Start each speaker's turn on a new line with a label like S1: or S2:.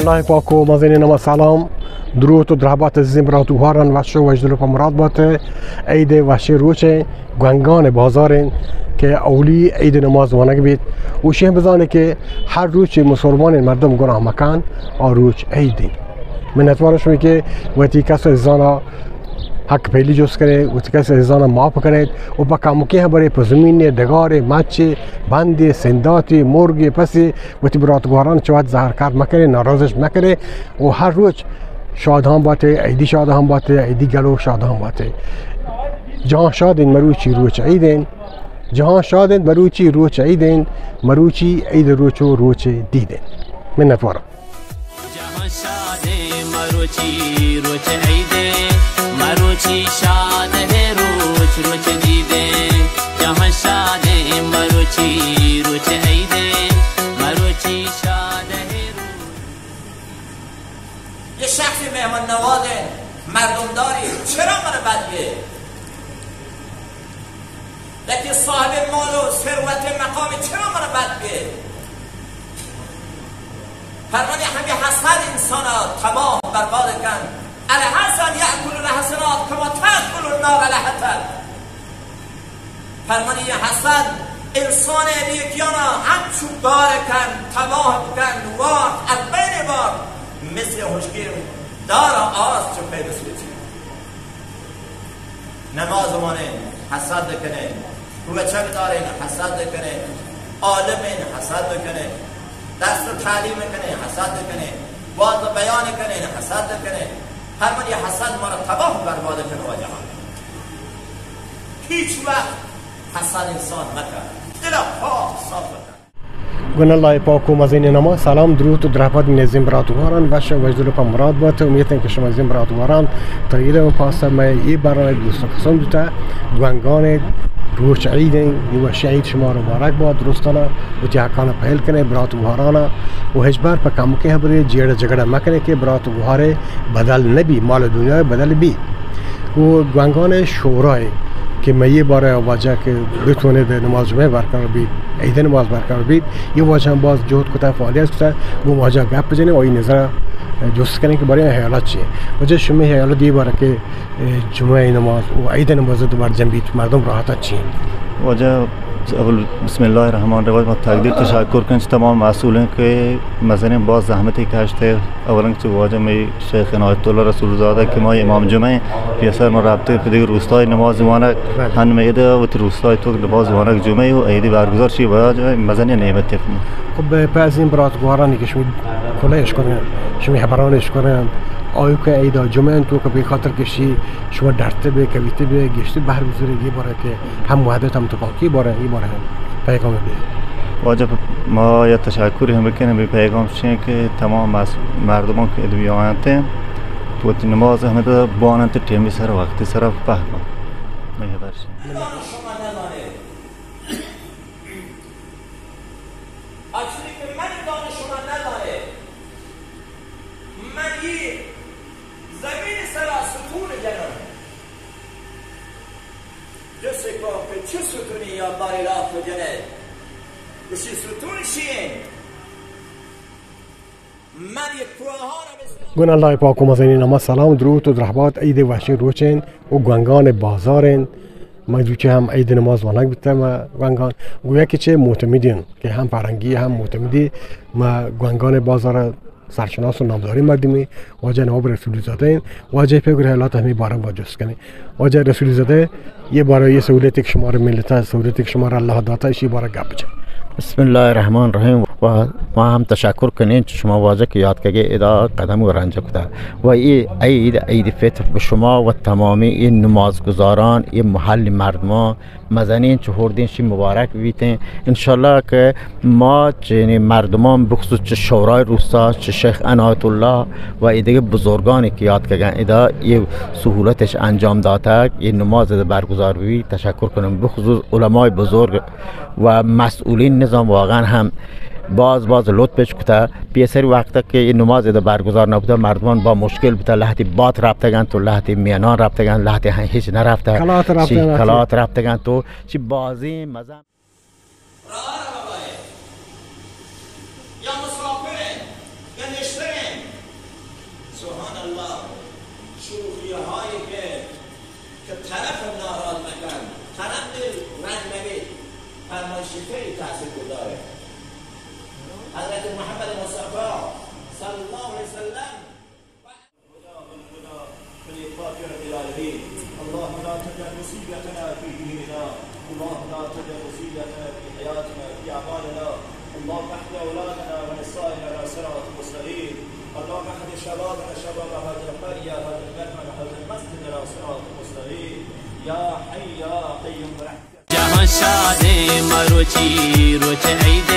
S1: الله پاک و مزین نما سلام درود و دربات عزیزم برات و هاران و شو وجدلو پا مراد باته عید وشی روچه گنگان بازارن که اولی عید نماز وانگ بید و شیخ بزانه که هر روچ مسلمان مردم گناه مکان و روچ عیدی من اتوارش می که وقتی کس ازانا حق پهلی جوز करे उसके कैसे इंसान माफ करे और पक्का मुके हैं बड़े पज़मीन डगारे माचे बंदे सिंदाती मुर्गे पसे वो तिबरात गुहारान चवात ज़ाहर कार मकरे नाराज़श मकरे और हर रोज़ शादाम बाते ऐदी शादाम बाते ऐदी गलो शादाम बाते जहाँ शादन मरूची रोच ऐदन जहाँ शादन मरूची रोच ऐदन मरूची ऐद रोचो रोचे दीदन من نتوارا
S2: जहाँ शादे मरूची रोच ऐदन मरूची शाद है रोच रोच दीदे जहाँ शादे मरूची रोच ऐदे मरूची शाद है
S3: ये शख्सी मेहमान नवाज मर्दमदारी चरा मन बदगे लेकिन साहिब माल و ثروت مقام چرا من بदगे فرمانی همه حسد انسان تباه برباد کن الحسن یأکل الحسنات کما تأکل النار لهب فرمانی حسد انسان نیکیانا همچو بار کن تباه کن وقت از بین بار مثل هشگیر دار آز چو پیدا سویتی نماز مانه حسد کنه روچه داره حسد کنه عالم حسد کنه دست تعلیم کنه حسد کنه واضح بیان کنه حسد کنه هر من یه حسد ما را تباه و برباد کنه و جهان هیچ وقت حسد انسان مکن دل پاک صاف کن
S1: گن الله پاک و مزین نما سلام درود و دربات نزیم براتواران و شما وجدلو پا مراد باته امیدن که شما زیم براتواران تا ایده و پاسه ما یه برای دوست قسم دوتا گوانگان روش عیدن و شعید شما رو مبارک باد درستانه و تیاکانه پهل کنه برات بوهارانا و هجبار پا کامو که بره جیڑ جگڑا مکنه که برات بوهاره بدل نبی مال دنیا بدل بی و گوانگان شورای که ما یه بار واجه که بتونه در نماز جمعه برقرار بید عید نماز برقرار بید یه واجه هم باز جهد کتا فعالیت کتا و واجه گپ بزنه و این نظر جست کنه که برای حیالات چیه وجه شما حیالات دیگه باره که جمعه نماز و عید نماز دوبار جنبید مردم راحت چیه
S4: وجه اول بسم الله الرحمن الرحیم و تقدیر تشکر کنم تمام مسئولین که مثلا باز زحمتی کشته اولا که واجه می شیخ عنایت الله رسول زاده که ما امام جمعه پیسر ما رابطه پدیگر روستای نماز وانه هن میده و روستای تو نماز وانه جمعه و عیدی برگزار شی واجه مثلا نعمت تفهم
S1: خب پس این برات گوارانی که شما کلاهش کنن شما حبرانش کنن آیو که عیدا جمعه تو که به خاطر کشی شما درته به کویته به گشته بهر بزرگی باره که هم وحدت هم تفاقی باره این باره پیغام بده
S4: واجب ما یا تشکری هم بکنیم به پیغام شین که تمام مردمان که ادوی آینده تو نماز احمد بانند تیمی سر وقتی سر فهم میگه برشین
S3: چه ستونی یا باری لاف و جنه بشی ستونی شین من یک پروها
S1: گن الله پاک و مزین نما سلام درود و درحبات عید وحشی روچین و گوانگان بازارین ما دوچه هم عید نماز وانگ بیتر ما گوانگان گویا که چه معتمدین که هم فرنگی هم معتمدی ما گوانگان بازار سرشناس و نامداری مردمی واجه نواب رسولی زاده این واجه پیگر حالات همین باره واجست کنی واجه رسولی زاده یه باره یه سهولتی که شما رو ملتا سهولتی که شما رو الله داتا ایشی باره گپ بچه
S5: بسم الله الرحمن الرحیم و ما هم تشکر کنیم که شما واجه که یاد که ادا قدم و رنج کده و این عید فطر به شما و تمامی این نمازگزاران این محل مردمان مزنین چه هردین شی مبارک بیتین انشالله که ما چه مردمان بخصوص چه شورای روستا چه شیخ عنایت الله و ایده بزرگانی که یاد که ادا این سهولتش انجام داده این نماز برگزار بی تشکر کنم بخصوص علمای بزرگ و مسئولین نظام واقعا هم باز لطفش کتا پیسری وقتا که این نماز برگزار نبوده مردمان با مشکل بوده لحظه بات رابطگان تو لحظه میانان رابطگان لحظه هیچ نرفته کلات رابطگان تو چی بازی مزه
S3: یا مسافرین یا نشترین خیلی تأثیر گذاره. حضرت محمد مصطفی صلی الله علیه وسلم اللهم لا تجعل مصيبتنا في ديننا، اللهم لا تجعل مصيبتنا في حياتنا في اعمالنا، اللهم اهد اولادنا ونسائنا على صراط مستقيم، اللهم اهد شبابنا شباب هذه القريه هذا المدمن هذا المسجد على صراط مستقيم، يا حي يا قيوم برحمتك.
S2: جهان شاد مروچی روچ عید